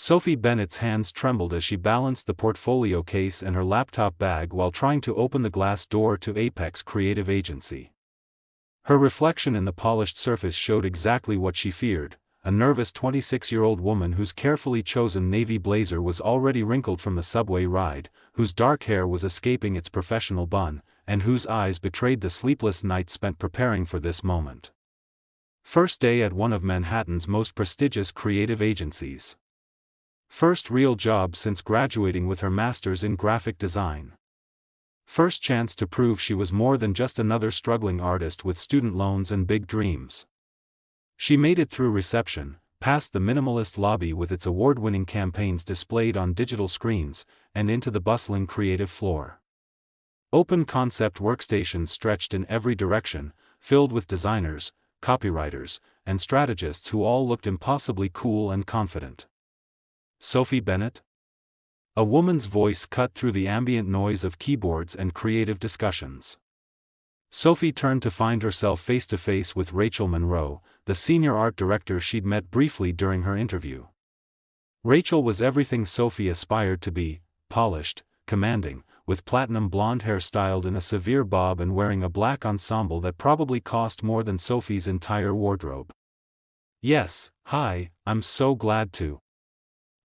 Sophie Bennett's hands trembled as she balanced the portfolio case and her laptop bag while trying to open the glass door to Apex Creative Agency. Her reflection in the polished surface showed exactly what she feared: a nervous 26-year-old woman whose carefully chosen navy blazer was already wrinkled from the subway ride, whose dark hair was escaping its professional bun, and whose eyes betrayed the sleepless nights spent preparing for this moment. First day at one of Manhattan's most prestigious creative agencies. First real job since graduating with her master's in graphic design. First chance to prove she was more than just another struggling artist with student loans and big dreams. She made it through reception, past the minimalist lobby with its award-winning campaigns displayed on digital screens, and into the bustling creative floor. Open concept workstations stretched in every direction, filled with designers, copywriters, and strategists who all looked impossibly cool and confident. Sophie Bennett? A woman's voice cut through the ambient noise of keyboards and creative discussions. Sophie turned to find herself face to face with Rachel Monroe, the senior art director she'd met briefly during her interview. Rachel was everything Sophie aspired to be: polished, commanding, with platinum blonde hair styled in a severe bob and wearing a black ensemble that probably cost more than Sophie's entire wardrobe. "Yes, hi, I'm so glad to."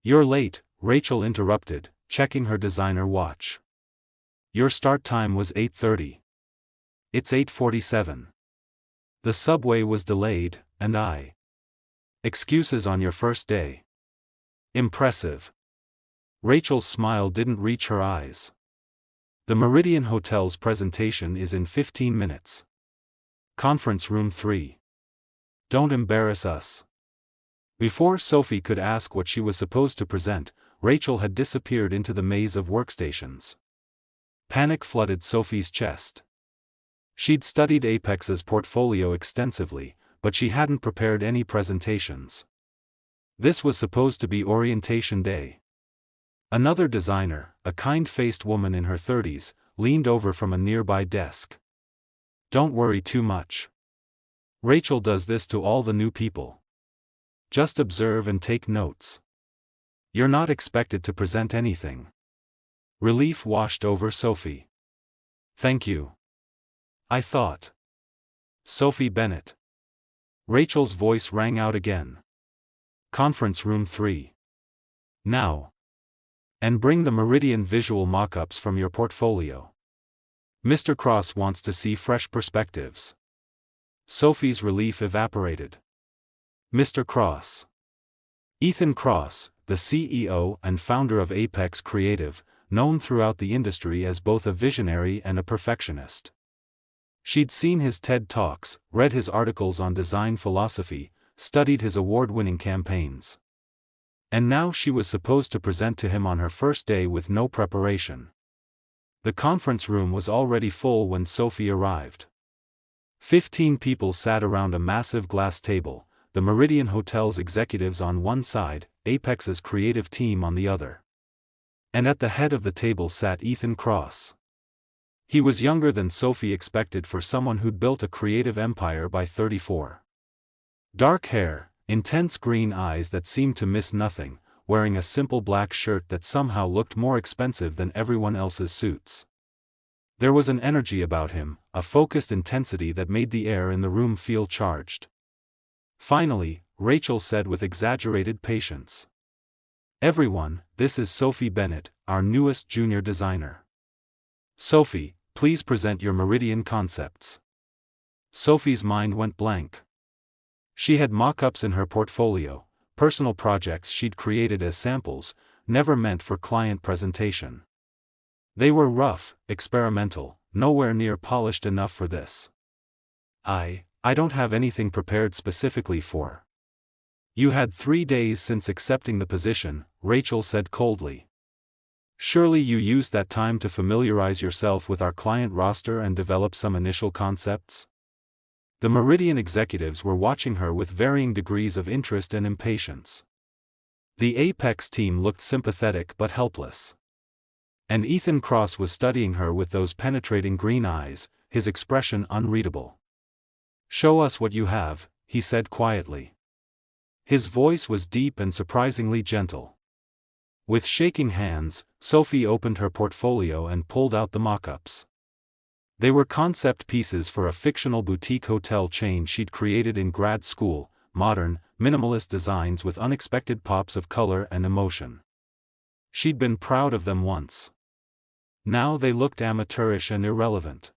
"You're late," Rachel interrupted, checking her designer watch. "Your start time was 8:30. It's 8:47. The subway was delayed, and I." "Excuses on your first day." "Impressive." Rachel's smile didn't reach her eyes. "The Meridian Hotel's presentation is in 15 minutes. Conference room 3. Don't embarrass us." Before Sophie could ask what she was supposed to present, Rachel had disappeared into the maze of workstations. Panic flooded Sophie's chest. She'd studied Apex's portfolio extensively, but she hadn't prepared any presentations. This was supposed to be orientation day. Another designer, a kind-faced woman in her 30s, leaned over from a nearby desk. "Don't worry too much. Rachel does this to all the new people. Just observe and take notes. You're not expected to present anything." Relief washed over Sophie. "Thank you. I thought." "Sophie Bennett." Rachel's voice rang out again. "Conference room 3. Now. And bring the Meridian visual mock-ups from your portfolio. Mr. Cross wants to see fresh perspectives." Sophie's relief evaporated. "Mr. Cross." Ethan Cross, the CEO and founder of Apex Creative, known throughout the industry as both a visionary and a perfectionist. She'd seen his TED Talks, read his articles on design philosophy, studied his award-winning campaigns. And now she was supposed to present to him on her first day with no preparation. The conference room was already full when Sophie arrived. 15 people sat around a massive glass table, the Meridian Hotel's executives on one side, Apex's creative team on the other. And at the head of the table sat Ethan Cross. He was younger than Sophie expected for someone who'd built a creative empire by 34. Dark hair, intense green eyes that seemed to miss nothing, wearing a simple black shirt that somehow looked more expensive than everyone else's suits. There was an energy about him, a focused intensity that made the air in the room feel charged. Finally, Rachel said with exaggerated patience, "Everyone, this is Sophie Bennett, our newest junior designer. Sophie, please present your Meridian concepts." Sophie's mind went blank. She had mock-ups in her portfolio, personal projects she'd created as samples, never meant for client presentation. They were rough, experimental, nowhere near polished enough for this. I don't have anything prepared specifically for." "You had 3 days since accepting the position," Rachel said coldly. "Surely you used that time to familiarize yourself with our client roster and develop some initial concepts?" The Meridian executives were watching her with varying degrees of interest and impatience. The Apex team looked sympathetic but helpless. And Ethan Cross was studying her with those penetrating green eyes, his expression unreadable. "Show us what you have," he said quietly. His voice was deep and surprisingly gentle. With shaking hands, Sophie opened her portfolio and pulled out the mock-ups. They were concept pieces for a fictional boutique hotel chain she'd created in grad school, modern, minimalist designs with unexpected pops of color and emotion. She'd been proud of them once. Now they looked amateurish and irrelevant.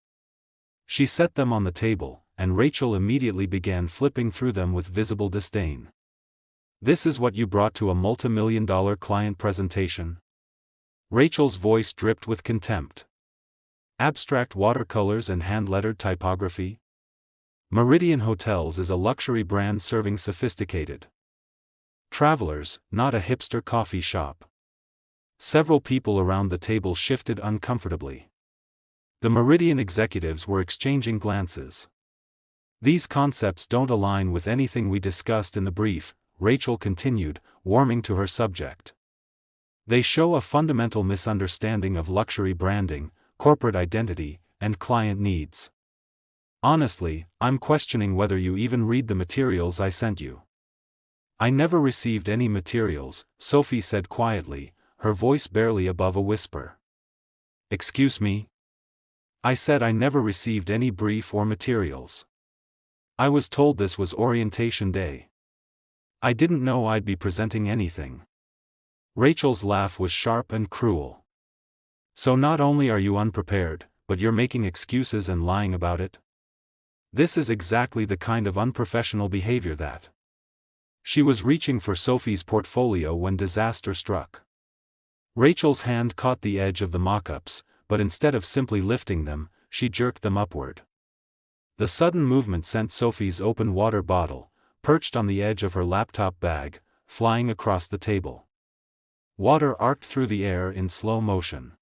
She set them on the table, and Rachel immediately began flipping through them with visible disdain. "This is what you brought to a multi-million-dollar client presentation?" Rachel's voice dripped with contempt. "Abstract watercolors and hand-lettered typography? Meridian Hotels is a luxury brand serving sophisticated travelers, not a hipster coffee shop." Several people around the table shifted uncomfortably. The Meridian executives were exchanging glances. "These concepts don't align with anything we discussed in the brief," Rachel continued, warming to her subject. "They show a fundamental misunderstanding of luxury branding, corporate identity, and client needs. Honestly, I'm questioning whether you even read the materials I sent you." "I never received any materials," Sophie said quietly, her voice barely above a whisper. "Excuse me? I said I never received any brief or materials. I was told this was orientation day. I didn't know I'd be presenting anything." Rachel's laugh was sharp and cruel. "So not only are you unprepared, but you're making excuses and lying about it? This is exactly the kind of unprofessional behavior that—" She was reaching for Sophie's portfolio when disaster struck. Rachel's hand caught the edge of the mock-ups, but instead of simply lifting them, she jerked them upward. The sudden movement sent Sophie's open water bottle, perched on the edge of her laptop bag, flying across the table. Water arced through the air in slow motion.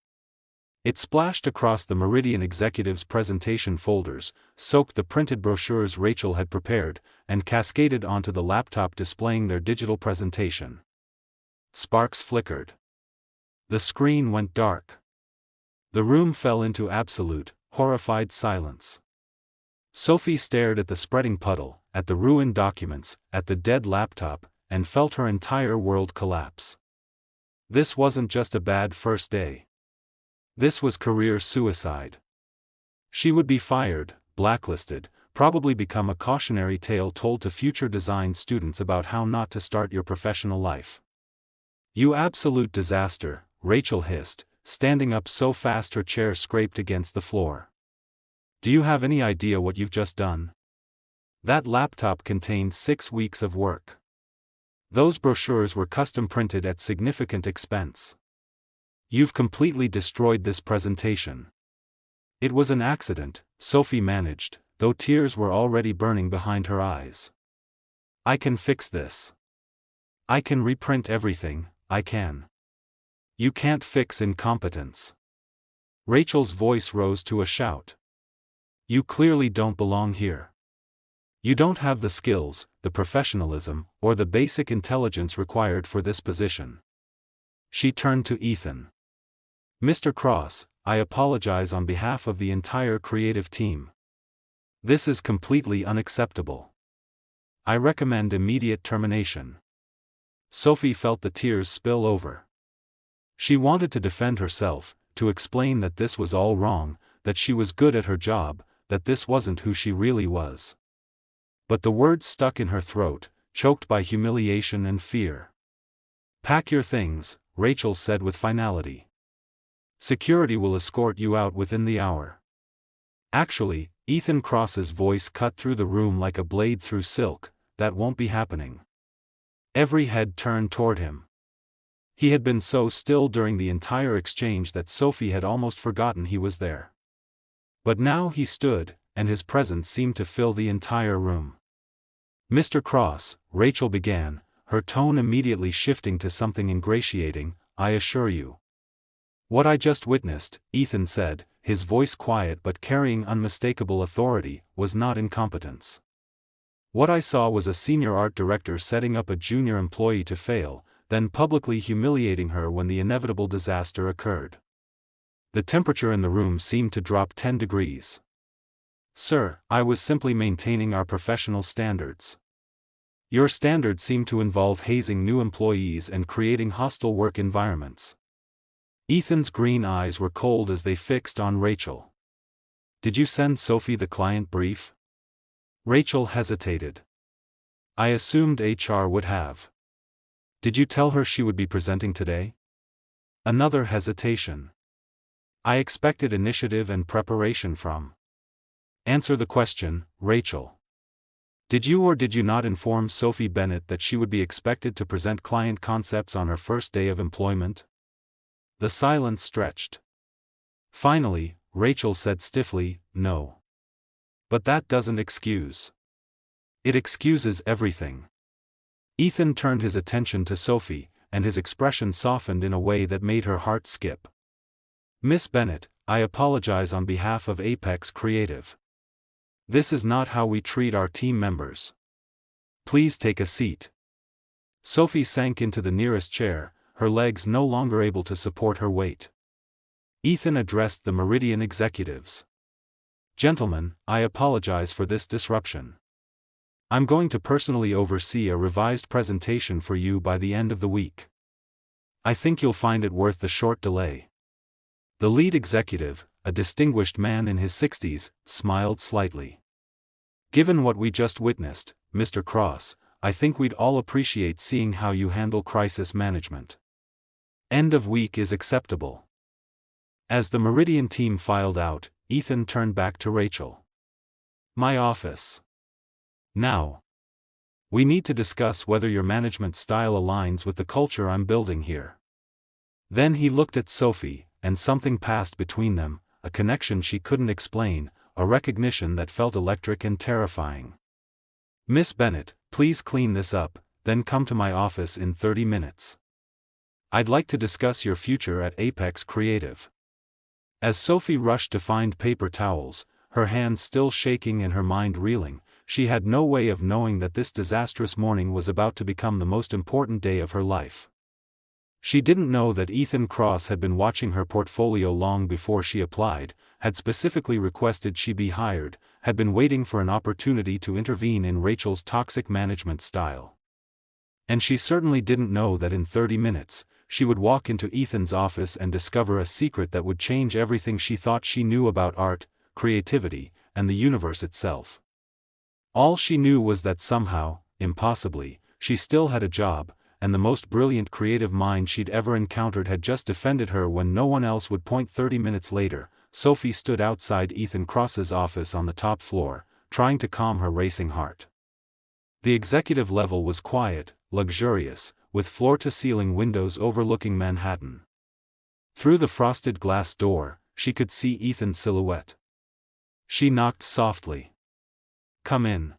It splashed across the Meridian executives' presentation folders, soaked the printed brochures Rachel had prepared, and cascaded onto the laptop displaying their digital presentation. Sparks flickered. The screen went dark. The room fell into absolute, horrified silence. Sophie stared at the spreading puddle, at the ruined documents, at the dead laptop, and felt her entire world collapse. This wasn't just a bad first day. This was career suicide. She would be fired, blacklisted, probably become a cautionary tale told to future design students about how not to start your professional life. "You absolute disaster," Rachel hissed, standing up so fast her chair scraped against the floor. "Do you have any idea what you've just done? That laptop contained 6 weeks of work. Those brochures were custom printed at significant expense. You've completely destroyed this presentation." "It was an accident," Sophie managed, though tears were already burning behind her eyes. "I can fix this. I can reprint everything, I can." "You can't fix incompetence." Rachel's voice rose to a shout. "You clearly don't belong here. You don't have the skills, the professionalism, or the basic intelligence required for this position." She turned to Ethan. "Mr. Cross, I apologize on behalf of the entire creative team. This is completely unacceptable. I recommend immediate termination." Sophie felt the tears spill over. She wanted to defend herself, to explain that this was all wrong, that she was good at her job, that this wasn't who she really was. But the words stuck in her throat, choked by humiliation and fear. "Pack your things," Rachel said with finality. "Security will escort you out within the hour." "Actually," Ethan Cross's voice cut through the room like a blade through silk, "that won't be happening." Every head turned toward him. He had been so still during the entire exchange that Sophie had almost forgotten he was there. But now he stood, and his presence seemed to fill the entire room. "Mr. Cross," Rachel began, her tone immediately shifting to something ingratiating, "I assure you." "What I just witnessed," Ethan said, his voice quiet but carrying unmistakable authority, "was not incompetence. What I saw was a senior art director setting up a junior employee to fail, then publicly humiliating her when the inevitable disaster occurred." The temperature in the room seemed to drop 10 degrees. "Sir, I was simply maintaining our professional standards." Your standards seem to involve hazing new employees and creating hostile work environments. Ethan's green eyes were cold as they fixed on Rachel. Did you send Sophie the client brief? Rachel hesitated. I assumed HR would have. Did you tell her she would be presenting today? Another hesitation. I expected initiative and preparation from. Answer the question, Rachel. Did you or did you not inform Sophie Bennett that she would be expected to present client concepts on her first day of employment? The silence stretched. Finally, Rachel said stiffly, no. But that doesn't excuse. It excuses everything. Ethan turned his attention to Sophie, and his expression softened in a way that made her heart skip. Miss Bennett, I apologize on behalf of Apex Creative. This is not how we treat our team members. Please take a seat. Sophie sank into the nearest chair, her legs no longer able to support her weight. Ethan addressed the Meridian executives. Gentlemen, I apologize for this disruption. I'm going to personally oversee a revised presentation for you by the end of the week. I think you'll find it worth the short delay. The lead executive, a distinguished man in his 60s, smiled slightly. Given what we just witnessed, Mr. Cross, I think we'd all appreciate seeing how you handle crisis management. End of week is acceptable. As the Meridian team filed out, Ethan turned back to Rachel. My office. Now. We need to discuss whether your management style aligns with the culture I'm building here. Then he looked at Sophie, and something passed between them, a connection she couldn't explain, a recognition that felt electric and terrifying. Miss Bennett, please clean this up, then come to my office in 30 minutes. I'd like to discuss your future at Apex Creative. As Sophie rushed to find paper towels, her hands still shaking and her mind reeling, she had no way of knowing that this disastrous morning was about to become the most important day of her life. She didn't know that Ethan Cross had been watching her portfolio long before she applied, had specifically requested she be hired, had been waiting for an opportunity to intervene in Rachel's toxic management style. And she certainly didn't know that in 30 minutes, she would walk into Ethan's office and discover a secret that would change everything she thought she knew about art, creativity, and the universe itself. All she knew was that somehow, impossibly, she still had a job, and the most brilliant creative mind she'd ever encountered had just defended her when no one else would. 30 minutes later, Sophie stood outside Ethan Cross's office on the top floor, trying to calm her racing heart. The executive level was quiet, luxurious, with floor-to-ceiling windows overlooking Manhattan. Through the frosted glass door, she could see Ethan's silhouette. She knocked softly. Come in.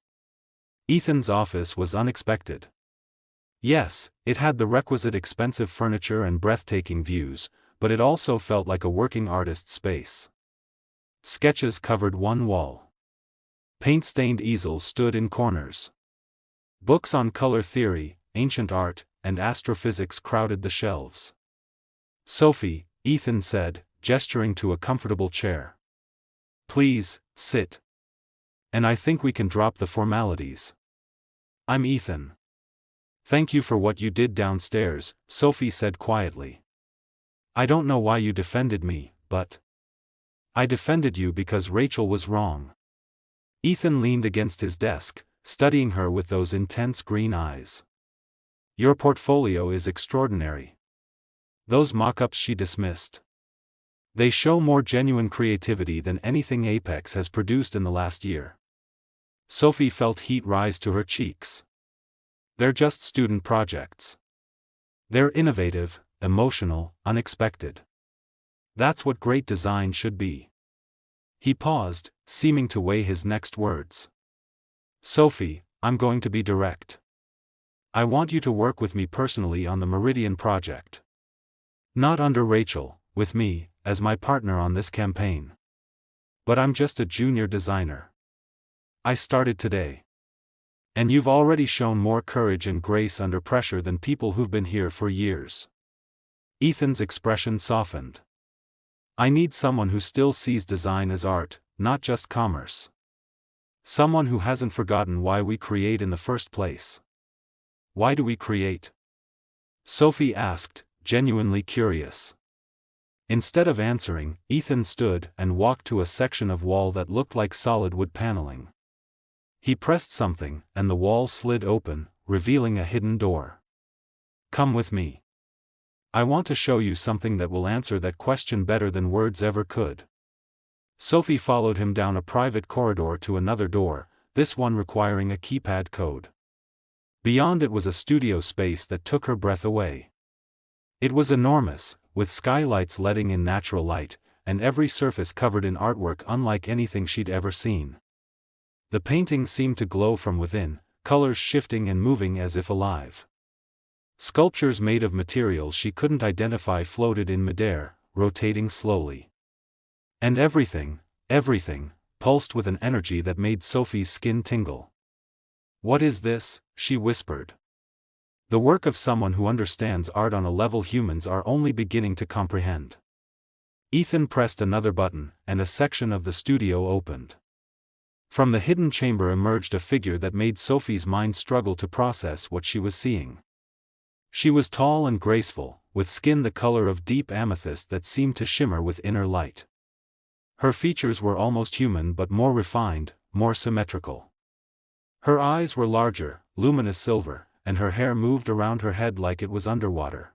Ethan's office was unexpected. Yes, it had the requisite expensive furniture and breathtaking views, but it also felt like a working artist's space. Sketches covered one wall. Paint-stained easels stood in corners. Books on color theory, ancient art, and astrophysics crowded the shelves. Sophie, Ethan said, gesturing to a comfortable chair. Please, sit. And I think we can drop the formalities. I'm Ethan. Thank you for what you did downstairs, Sophie said quietly. I don't know why you defended me, but I defended you because Rachel was wrong. Ethan leaned against his desk, studying her with those intense green eyes. Your portfolio is extraordinary. Those mock-ups she dismissed. They show more genuine creativity than anything Apex has produced in the last year. Sophie felt heat rise to her cheeks. They're just student projects. They're innovative, emotional, unexpected. That's what great design should be. He paused, seeming to weigh his next words. Sophie, I'm going to be direct. I want you to work with me personally on the Meridian project. Not under Rachel, with me, as my partner on this campaign. But I'm just a junior designer. I started today. And you've already shown more courage and grace under pressure than people who've been here for years. Ethan's expression softened. I need someone who still sees design as art, not just commerce. Someone who hasn't forgotten why we create in the first place. Why do we create? Sophie asked, genuinely curious. Instead of answering, Ethan stood and walked to a section of wall that looked like solid wood paneling. He pressed something, and the wall slid open, revealing a hidden door. Come with me. I want to show you something that will answer that question better than words ever could. Sophie followed him down a private corridor to another door, this one requiring a keypad code. Beyond it was a studio space that took her breath away. It was enormous, with skylights letting in natural light, and every surface covered in artwork unlike anything she'd ever seen. The paintings seemed to glow from within, colors shifting and moving as if alive. Sculptures made of materials she couldn't identify floated in midair, rotating slowly. And everything, pulsed with an energy that made Sophie's skin tingle. What is this? She whispered. The work of someone who understands art on a level humans are only beginning to comprehend. Ethan pressed another button, and a section of the studio opened. From the hidden chamber emerged a figure that made Sophie's mind struggle to process what she was seeing. She was tall and graceful, with skin the color of deep amethyst that seemed to shimmer with inner light. Her features were almost human but more refined, more symmetrical. Her eyes were larger, luminous silver, and her hair moved around her head like it was underwater.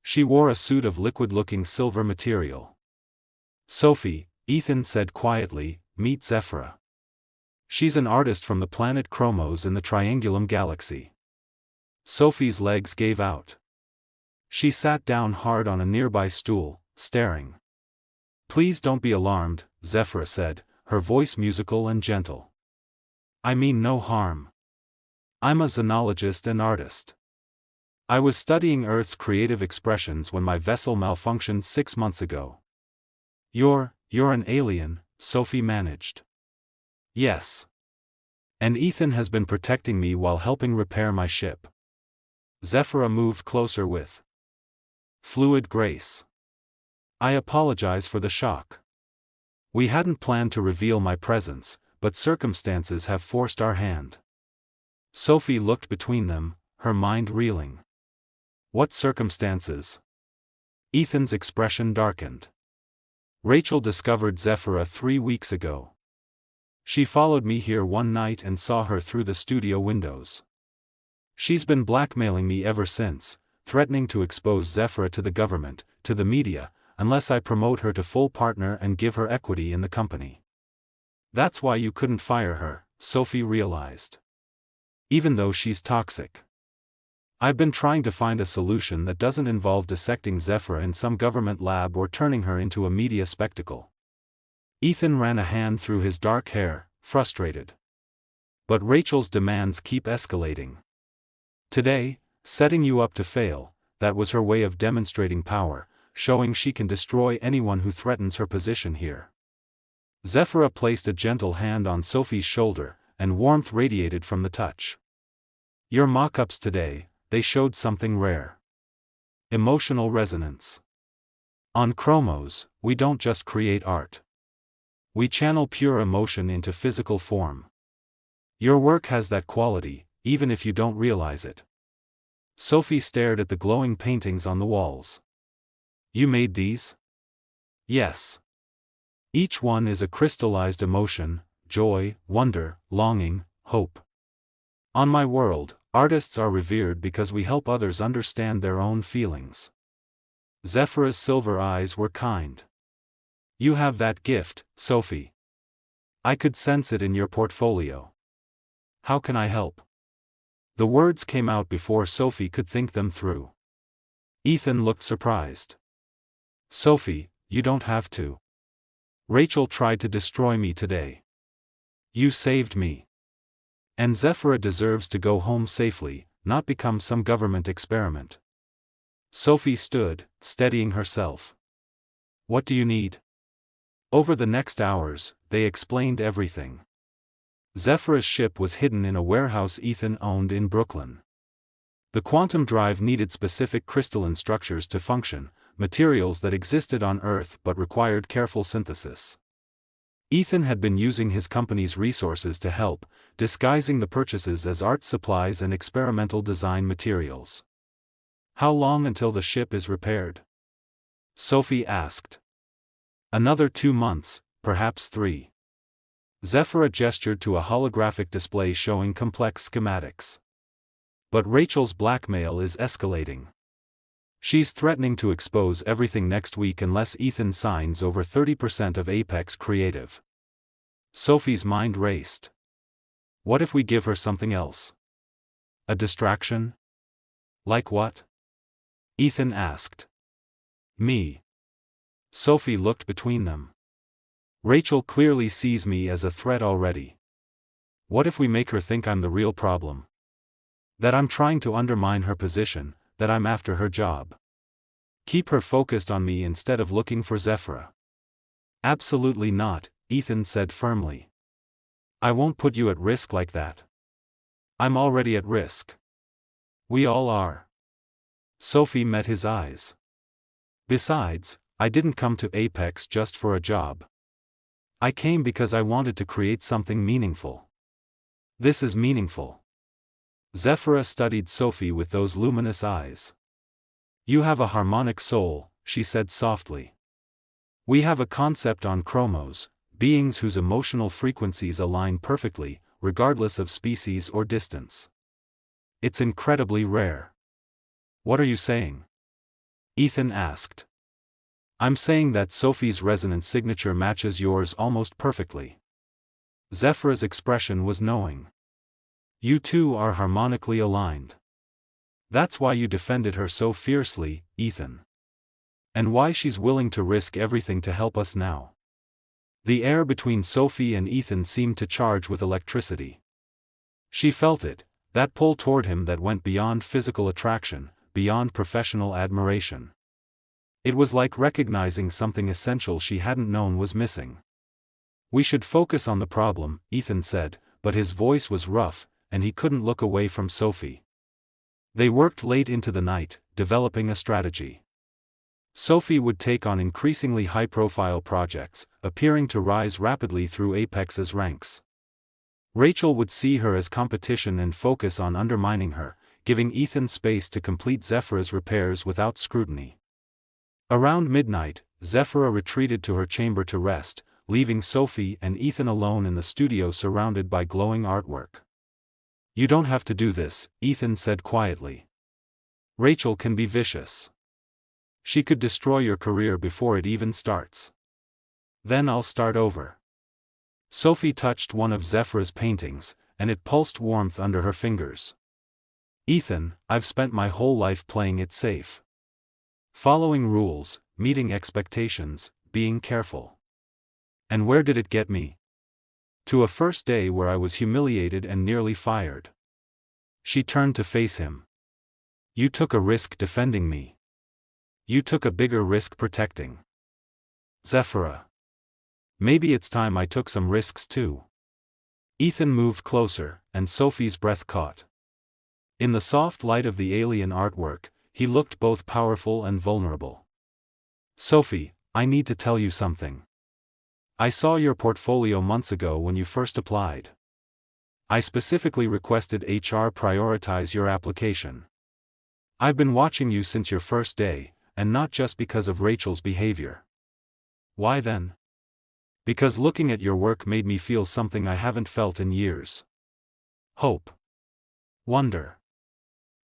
She wore a suit of liquid-looking silver material. Sophie, Ethan said quietly, meet Zephra. She's an artist from the planet Chromos in the Triangulum Galaxy. Sophie's legs gave out. She sat down hard on a nearby stool, staring. Please don't be alarmed, Zephra said, her voice musical and gentle. I mean no harm. I'm a xenologist and artist. I was studying Earth's creative expressions when my vessel malfunctioned 6 months ago. You're an alien, Sophie managed. Yes. And Ethan has been protecting me while helping repair my ship. Zephra moved closer with fluid grace. I apologize for the shock. We hadn't planned to reveal my presence, but circumstances have forced our hand. Sophie looked between them, her mind reeling. What circumstances? Ethan's expression darkened. Rachel discovered Zephra 3 weeks ago. She followed me here one night and saw her through the studio windows. She's been blackmailing me ever since, threatening to expose Zephra to the government, to the media, unless I promote her to full partner and give her equity in the company. That's why you couldn't fire her, Sophie realized. Even though she's toxic. I've been trying to find a solution that doesn't involve dissecting Zephra in some government lab or turning her into a media spectacle. Ethan ran a hand through his dark hair, frustrated. But Rachel's demands keep escalating. Today, setting you up to fail, that was her way of demonstrating power, showing she can destroy anyone who threatens her position here. Zephra placed a gentle hand on Sophie's shoulder, and warmth radiated from the touch. Your mock-ups today, they showed something rare. Emotional resonance. On Chromos, we don't just create art. We channel pure emotion into physical form. Your work has that quality, even if you don't realize it. Sophie stared at the glowing paintings on the walls. You made these? Yes. Each one is a crystallized emotion, joy, wonder, longing, hope. On my world, artists are revered because we help others understand their own feelings. Zephra's silver eyes were kind. You have that gift, Sophie. I could sense it in your portfolio. How can I help? The words came out before Sophie could think them through. Ethan looked surprised. Sophie, you don't have to. Rachel tried to destroy me today. You saved me. And Zephra deserves to go home safely, not become some government experiment. Sophie stood, steadying herself. What do you need? Over the next hours, they explained everything. Zephra's ship was hidden in a warehouse Ethan owned in Brooklyn. The quantum drive needed specific crystalline structures to function, materials that existed on Earth but required careful synthesis. Ethan had been using his company's resources to help, disguising the purchases as art supplies and experimental design materials. "How long until the ship is repaired?" Sophie asked. "Another 2 months, perhaps 3. Zephira gestured to a holographic display showing complex schematics. "But Rachel's blackmail is escalating. She's threatening to expose everything next week unless Ethan signs over 30% of Apex Creative." Sophie's mind raced. "What if we give her something else? A distraction?" "Like what?" Ethan asked. "Me." Sophie looked between them. "Rachel clearly sees me as a threat already. What if we make her think I'm the real problem? That I'm trying to undermine her position, that I'm after her job. Keep her focused on me instead of looking for Zephira." "Absolutely not," Ethan said firmly. "I won't put you at risk like that. I'm already at risk. We all are." Sophie met his eyes. "Besides, I didn't come to Apex just for a job. I came because I wanted to create something meaningful. This is meaningful." Zephira studied Sophie with those luminous eyes. "You have a harmonic soul," she said softly. "We have a concept on chromos, beings whose emotional frequencies align perfectly, regardless of species or distance. It's incredibly rare." "What are you saying?" Ethan asked. "I'm saying that Sophie's resonance signature matches yours almost perfectly." Zephira's expression was knowing. "You two are harmonically aligned. That's why you defended her so fiercely, Ethan. And why she's willing to risk everything to help us now." The air between Sophie and Ethan seemed to charge with electricity. She felt it, that pull toward him that went beyond physical attraction, beyond professional admiration. It was like recognizing something essential she hadn't known was missing. "We should focus on the problem," Ethan said, but his voice was rough, and he couldn't look away from Sophie. They worked late into the night, developing a strategy. Sophie would take on increasingly high-profile projects, appearing to rise rapidly through Apex's ranks. Rachel would see her as competition and focus on undermining her, giving Ethan space to complete Zephira's repairs without scrutiny. Around midnight, Zephira retreated to her chamber to rest, leaving Sophie and Ethan alone in the studio surrounded by glowing artwork. "You don't have to do this," Ethan said quietly. "Rachel can be vicious. She could destroy your career before it even starts. Then I'll start over." Sophie touched one of Zephira's paintings, and it pulsed warmth under her fingers. "Ethan, I've spent my whole life playing it safe. Following rules, meeting expectations, being careful. And where did it get me? To a first day where I was humiliated and nearly fired." She turned to face him. "You took a risk defending me. You took a bigger risk protecting Zephira. Maybe it's time I took some risks too." Ethan moved closer, and Sophie's breath caught. In the soft light of the alien artwork, he looked both powerful and vulnerable. "Sophie, I need to tell you something. I saw your portfolio months ago when you first applied. I specifically requested HR prioritize your application. I've been watching you since your first day, and not just because of Rachel's behavior." "Why then?" "Because looking at your work made me feel something I haven't felt in years. Hope. Wonder.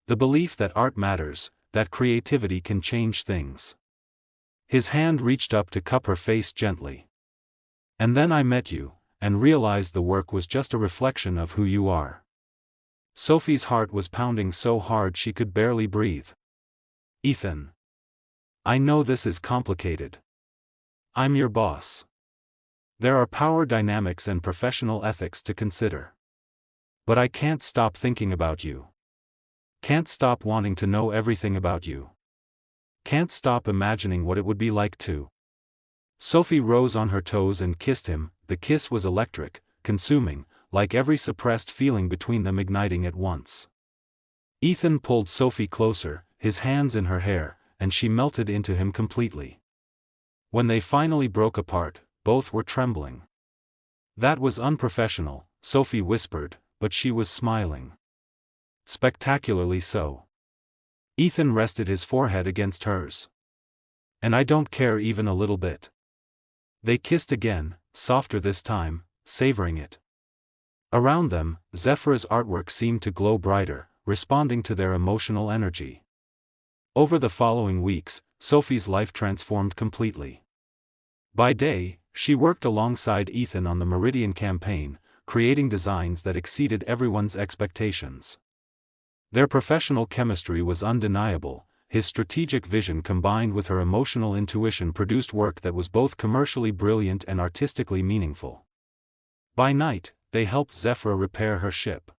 The belief that art matters, that creativity can change things." His hand reached up to cup her face gently. "And then I met you, and realized the work was just a reflection of who you are." Sophie's heart was pounding so hard she could barely breathe. "Ethan. I know this is complicated. I'm your boss. There are power dynamics and professional ethics to consider. But I can't stop thinking about you. Can't stop wanting to know everything about you. Can't stop imagining what it would be like to." Sophie rose on her toes and kissed him. The kiss was electric, consuming, like every suppressed feeling between them igniting at once. Ethan pulled Sophie closer, his hands in her hair, and she melted into him completely. When they finally broke apart, both were trembling. That was unprofessional, Sophie whispered, but she was smiling. Spectacularly so. Ethan rested his forehead against hers. And I don't care even a little bit. They kissed again, softer this time, savoring it. Around them, Zephyr's artwork seemed to glow brighter, responding to their emotional energy. Over the following weeks, Sophie's life transformed completely. By day, she worked alongside Ethan on the Meridian campaign, creating designs that exceeded everyone's expectations. Their professional chemistry was undeniable. His strategic vision combined with her emotional intuition produced work that was both commercially brilliant and artistically meaningful. By night, they helped Zephyr repair her ship.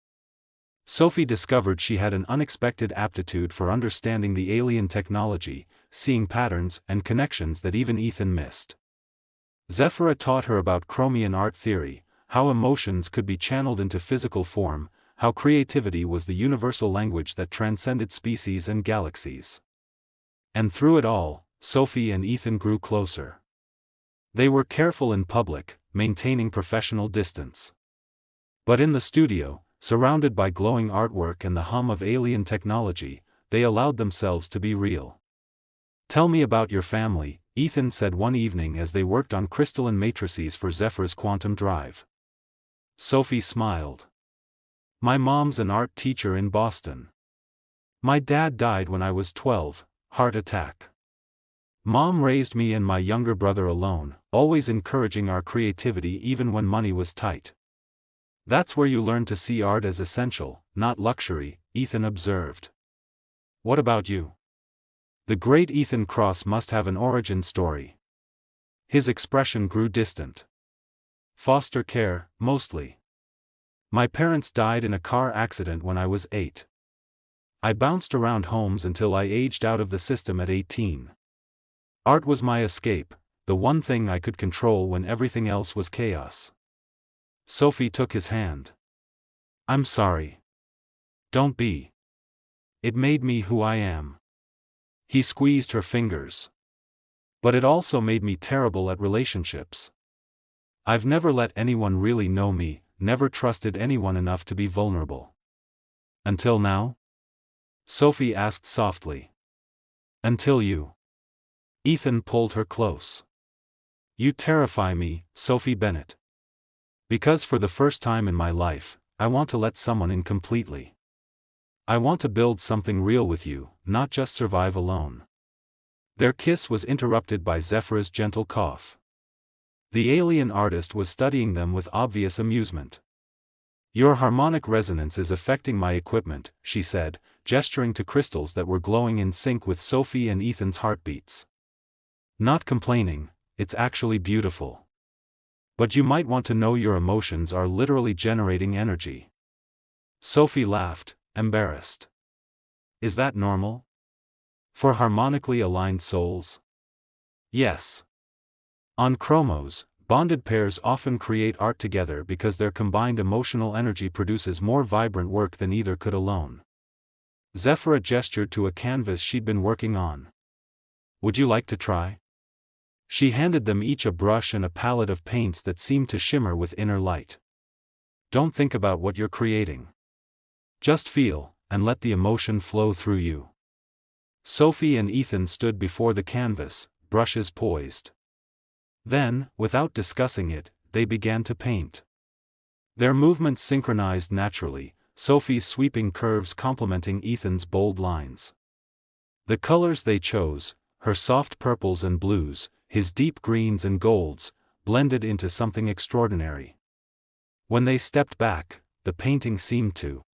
Sophie discovered she had an unexpected aptitude for understanding the alien technology, seeing patterns and connections that even Ethan missed. Zephyr taught her about Chromian art theory, how emotions could be channeled into physical form, how creativity was the universal language that transcended species and galaxies. And through it all, Sophie and Ethan grew closer. They were careful in public, maintaining professional distance. But in the studio, surrounded by glowing artwork and the hum of alien technology, they allowed themselves to be real. "Tell me about your family," Ethan said one evening as they worked on crystalline matrices for Zephyr's quantum drive. Sophie smiled. "My mom's an art teacher in Boston. My dad died when I was 12, heart attack. Mom raised me and my younger brother alone, always encouraging our creativity even when money was tight. That's where you learn to see art as essential, not luxury," Ethan observed. "What about you?" The great Ethan Cross must have an origin story. His expression grew distant. "Foster care, mostly. My parents died in a car accident when I was 8. I bounced around homes until I aged out of the system at 18. Art was my escape, the one thing I could control when everything else was chaos." Sophie took his hand. "I'm sorry. Don't be. It made me who I am." He squeezed her fingers. "But it also made me terrible at relationships. I've never let anyone really know me, never trusted anyone enough to be vulnerable." "Until now?" Sophie asked softly. "Until you." Ethan pulled her close. "You terrify me, Sophie Bennett. Because for the first time in my life, I want to let someone in completely. I want to build something real with you, not just survive alone." Their kiss was interrupted by Zephyr's gentle cough. The alien artist was studying them with obvious amusement. "Your harmonic resonance is affecting my equipment," she said, gesturing to crystals that were glowing in sync with Sophie and Ethan's heartbeats. "Not complaining, it's actually beautiful. But you might want to know your emotions are literally generating energy." Sophie laughed, embarrassed. "Is that normal? For harmonically aligned souls?" "Yes. On chromos, bonded pairs often create art together because their combined emotional energy produces more vibrant work than either could alone." Zephyr gestured to a canvas she'd been working on. "Would you like to try?" She handed them each a brush and a palette of paints that seemed to shimmer with inner light. "Don't think about what you're creating. Just feel, and let the emotion flow through you." Sophie and Ethan stood before the canvas, brushes poised. Then, without discussing it, they began to paint. Their movements synchronized naturally, Sophie's sweeping curves complementing Ethan's bold lines. The colors they chose, her soft purples and blues, his deep greens and golds, blended into something extraordinary. When they stepped back, the painting seemed to